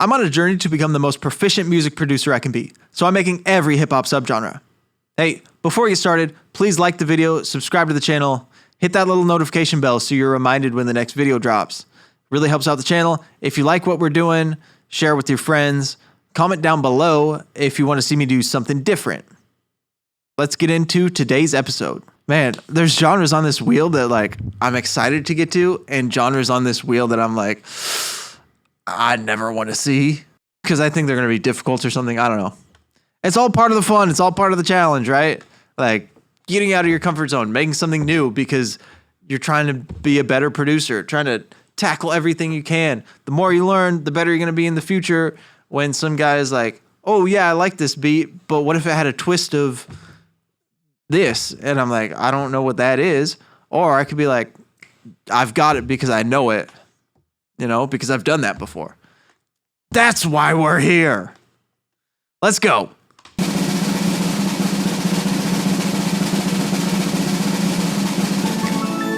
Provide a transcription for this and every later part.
I'm on a journey to become the most proficient music producer I can be, so I'm making every hip-hop subgenre. Hey, before we get started, please like the video, subscribe to the channel, hit that little notification bell so you're reminded when the next video drops. Really helps out the channel. If you like what we're doing, share with your friends. Comment down below if you want to see me do something different. Let's get into today's episode. Man, there's genres on this wheel that I'm excited to get to, and genres on this wheel that I'm like, I never want to see because I think they're going to be difficult or something. I don't know. It's all part of the fun. It's all part of the challenge, right? Like getting out of your comfort zone, making something new because you're trying to be a better producer, trying to tackle everything you can. The more you learn, the better you're going to be in the future. When some guy is like, oh yeah, I like this beat, but what if it had a twist of this? And I'm like, I don't know what that is. Or I could be like, I've got it because I know it, because I've done that before. That's why we're here. Let's go.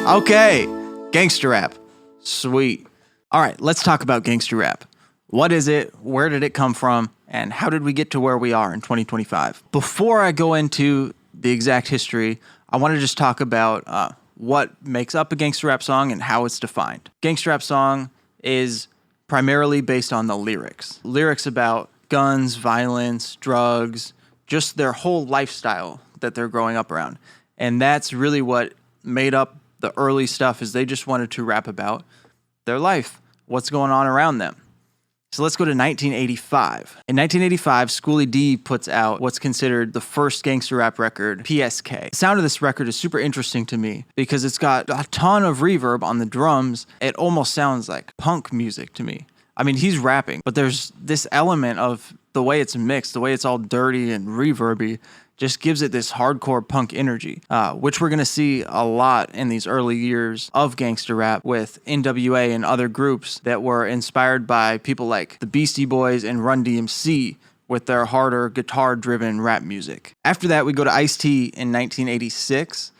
Okay, gangster rap. Sweet. All right, let's talk about gangster rap. What is it? Where did it come from? And how did we get to where we are in 2025? Before I go into the exact history, I want to just talk about what makes up a gangster rap song and how it's defined. Gangster rap song is primarily based on the lyrics. Lyrics about guns, violence, drugs, just their whole lifestyle that they're growing up around. And that's really what made up the early stuff, is they just wanted to rap about their life, what's going on around them. So let's go to 1985. In 1985, Schoolie D puts out what's considered the first gangster rap record, PSK. The sound of this record is super interesting to me because it's got a ton of reverb on the drums. It almost sounds like punk music to me. I mean, he's rapping, but there's this element of the way it's mixed, the way it's all dirty and reverby, just gives it this hardcore punk energy, which we're going to see a lot in these early years of gangster rap with NWA and other groups that were inspired by people like the Beastie Boys and Run DMC with their harder guitar-driven rap music. After that, we go to Ice-T in 1986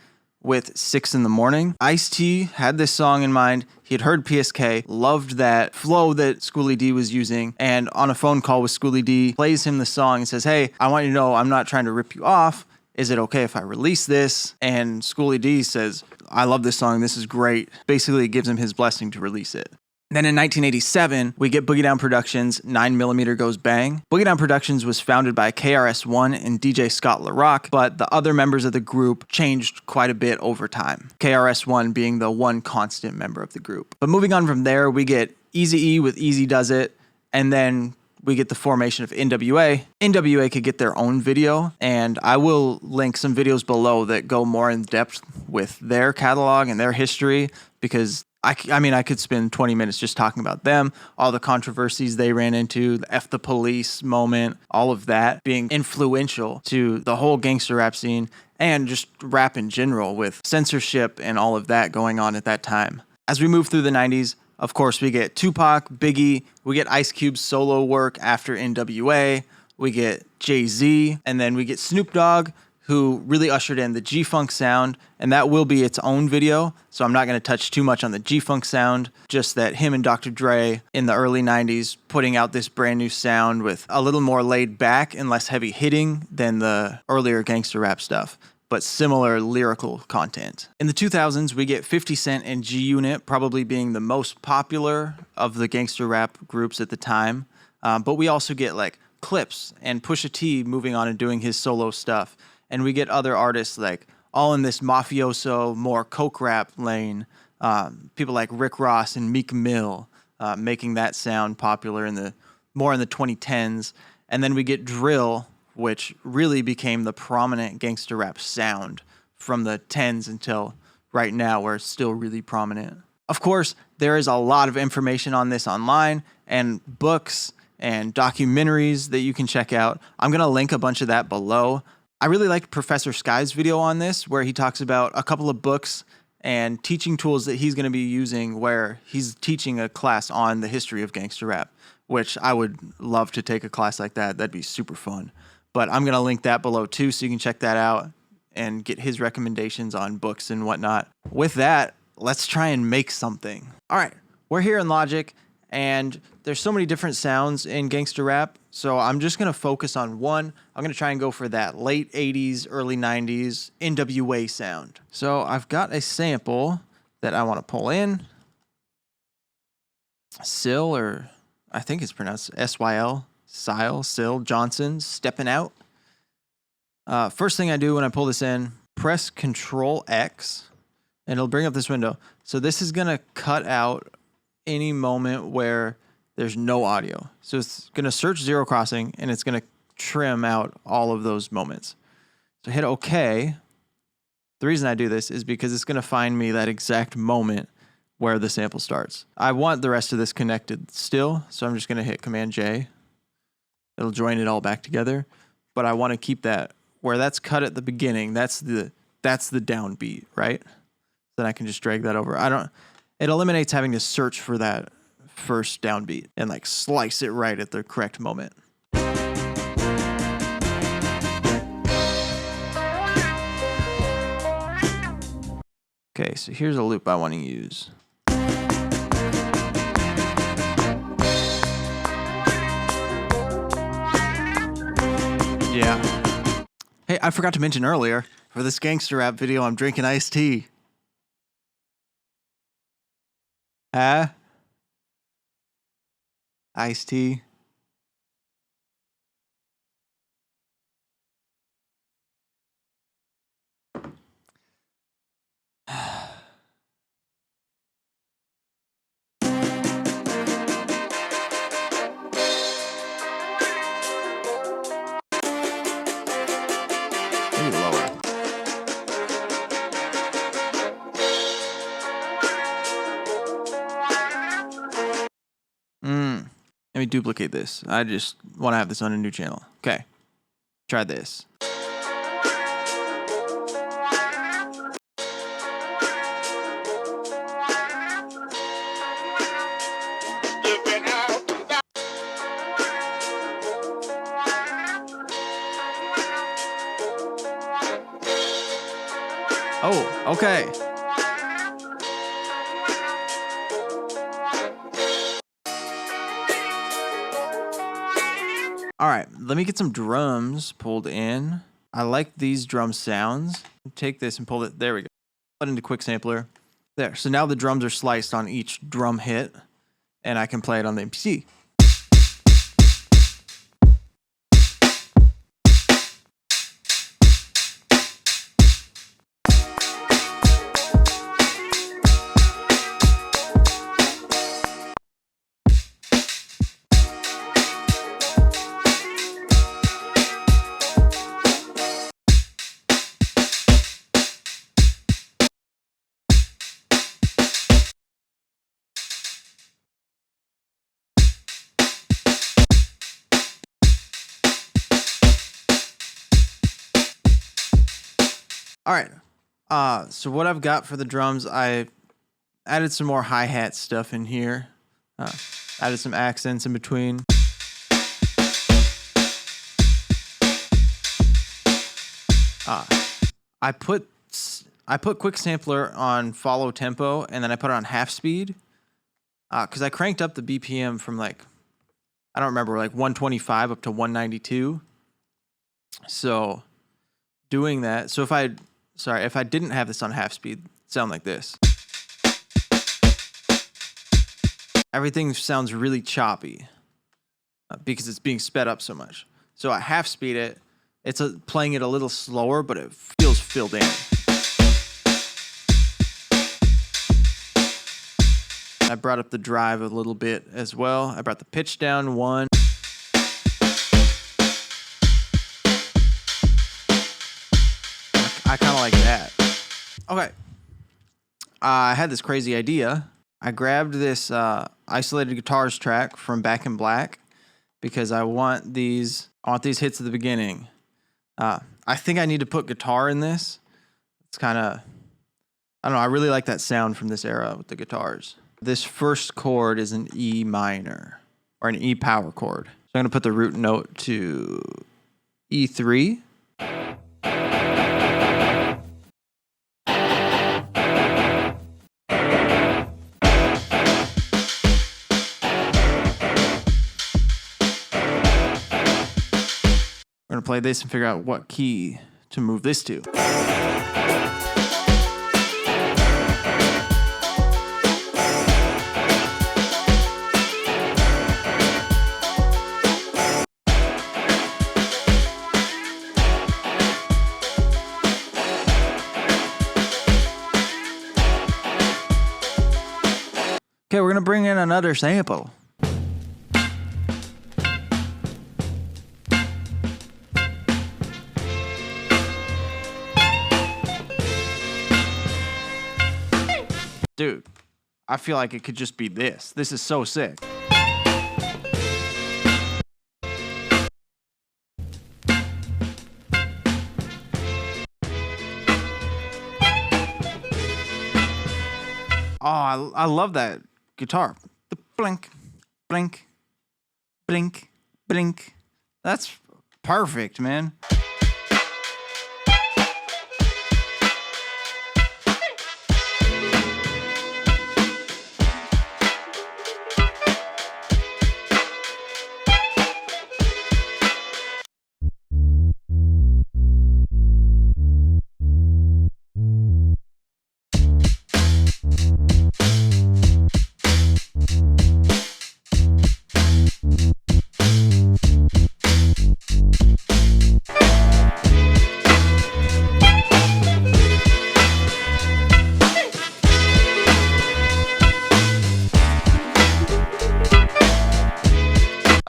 with 6 in the Morning. Ice-T had this song in mind. He had heard PSK, loved that flow that Schoolie D was using, and on a phone call with Schoolie D, plays him the song and says, hey, I want you to know I'm not trying to rip you off. Is it okay if I release this? And Schoolie D says, I love this song. This is great. Basically, it gives him his blessing to release it. Then in 1987, we get Boogie Down Productions' 9mm Goes Bang. Boogie Down Productions was founded by KRS-One and DJ Scott LaRock, but the other members of the group changed quite a bit over time, KRS-One being the one constant member of the group. But moving on from there, we get Eazy-E with Easy Does It, and then we get the formation of NWA. NWA could get their own video, and I will link some videos below that go more in depth with their catalog and their history, because I could spend 20 minutes just talking about them, all the controversies they ran into, the F the police moment, all of that being influential to the whole gangster rap scene and just rap in general with censorship and all of that going on at that time. As we move through the 90s, of course, we get Tupac, Biggie, we get Ice Cube's solo work after NWA, we get Jay-Z, and then we get Snoop Dogg, who really ushered in the G-Funk sound, and that will be its own video, so I'm not going to touch too much on the G-Funk sound, just that him and Dr. Dre in the early 90s putting out this brand new sound with a little more laid back and less heavy hitting than the earlier gangster rap stuff, but similar lyrical content. In the 2000s, we get 50 Cent and G-Unit probably being the most popular of the gangster rap groups at the time, but we also get like Clips and Pusha T moving on and doing his solo stuff. And we get other artists like all in this mafioso, more coke rap lane. People like Rick Ross and Meek Mill making that sound popular more in the 2010s. And then we get drill, which really became the prominent gangster rap sound from the 10s until right now, where it's still really prominent. Of course, there is a lot of information on this online and books and documentaries that you can check out. I'm going to link a bunch of that below. I really liked Professor Sky's video on this, where he talks about a couple of books and teaching tools that he's going to be using, where he's teaching a class on the history of gangster rap, which I would love to take a class like that. That'd be super fun. But I'm going to link that below too, so you can check that out and get his recommendations on books and whatnot. With that, let's try and make something. All right, we're here in Logic, And there's so many different sounds in gangster rap, so I'm just going to focus on one. I'm going to try and go for that late 80s, early 90s NWA sound. So I've got a sample that I want to pull in. Syl, or I think it's pronounced S-Y-L, Syl Johnson, Stepping Out. First thing I do when I pull this in, press Control X, and it'll bring up this window. So this is going to cut out any moment where there's no audio. So it's going to search zero crossing, and it's going to trim out all of those moments. So hit OK. The reason I do this is because it's going to find me that exact moment where the sample starts. I want the rest of this connected still, so I'm just going to hit Command J. It'll join it all back together, but I want to keep that where that's cut at the beginning. That's the downbeat, right? Then I can just drag that over. It eliminates having to search for that first downbeat and like slice it right at the correct moment. Okay, so here's a loop I want to use. Yeah. Hey, I forgot to mention earlier, for this gangster rap video, I'm drinking iced tea. Iced tea. Maybe lower. Let me duplicate this. I just want to have this on a new channel. Okay. Try this. Oh, okay. All right, let me get some drums pulled in. I like these drum sounds. Take this and pull it. There we go. Put it into Quick Sampler. There. So now the drums are sliced on each drum hit, and I can play it on the MPC. All right. So what I've got for the drums, I added some more hi-hat stuff in here. Added some accents in between. I put Quick Sampler on follow tempo, and then I put it on half speed. Because I cranked up the BPM from like, I don't remember, like 125 up to 192. So doing that, so if I didn't have this on half speed, it'd sound like this. Everything sounds really choppy because it's being sped up so much. So at half speed it's playing it a little slower, but it feels filled in. I brought up the drive a little bit as well. I brought the pitch down one. I kind of like that. Okay. I had this crazy idea. I grabbed this isolated guitars track from Back in Black because I want these hits at the beginning. I think I need to put guitar in this. It's kind of, I don't know, I really like that sound from this era with the guitars. This first chord is an E minor, or an E power chord. So I'm going to put the root note to E3. going to play this and figure out what key to move this to. Okay, we're going to bring in another sample. Dude, I feel like it could just be this. This is so sick. Oh, I love that guitar. The blink, blink, blink, blink. That's perfect, man.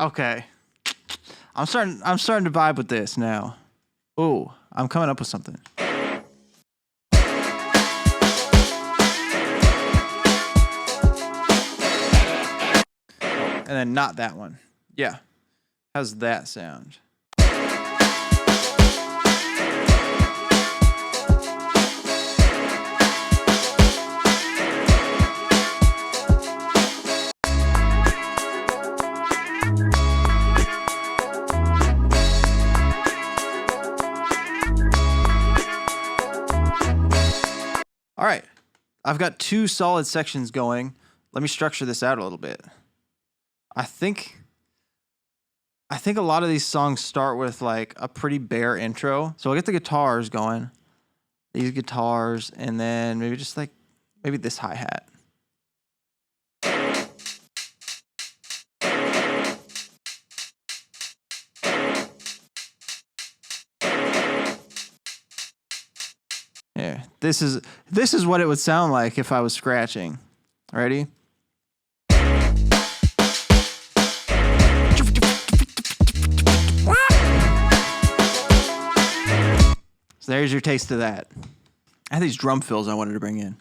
Okay. I'm starting to vibe with this now. Ooh, I'm coming up with something. And then not that one. Yeah. How's that sound? All right, I've got 2 solid sections going. Let me structure this out a little bit. I think a lot of these songs start with like a pretty bare intro. So I'll get the guitars going, these guitars, and then maybe just like, maybe this hi-hat. Yeah, this is what it would sound like if I was scratching. Ready? So there's your taste of that. I had these drum fills I wanted to bring in.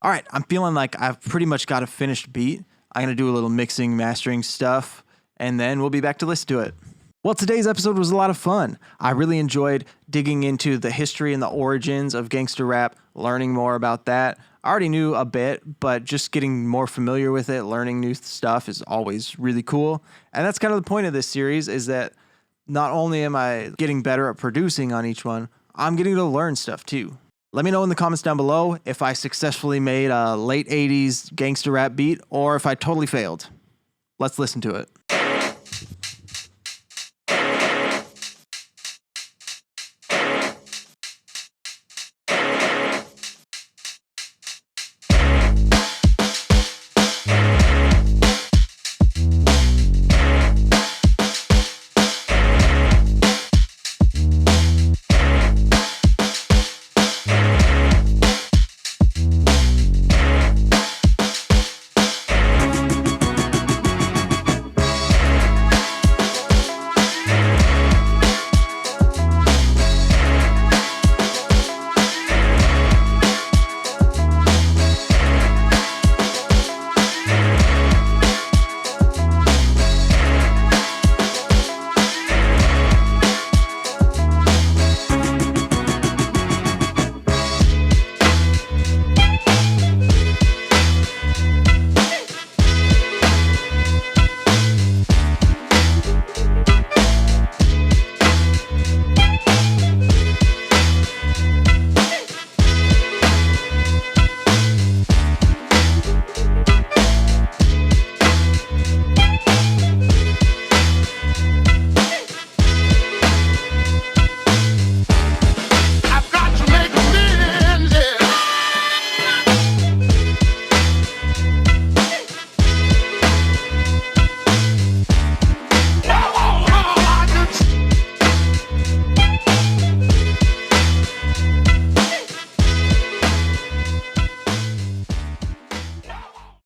All right, I'm feeling like I've pretty much got a finished beat. I'm going to do a little mixing, mastering stuff, and then we'll be back to listen to it. Well, today's episode was a lot of fun. I really enjoyed digging into the history and the origins of gangster rap, learning more about that. I already knew a bit, but just getting more familiar with it, learning new stuff is always really cool. And that's kind of the point of this series, is that not only am I getting better at producing on each one, I'm getting to learn stuff too. Let me know in the comments down below if I successfully made a late 80s gangster rap beat or if I totally failed. Let's listen to it.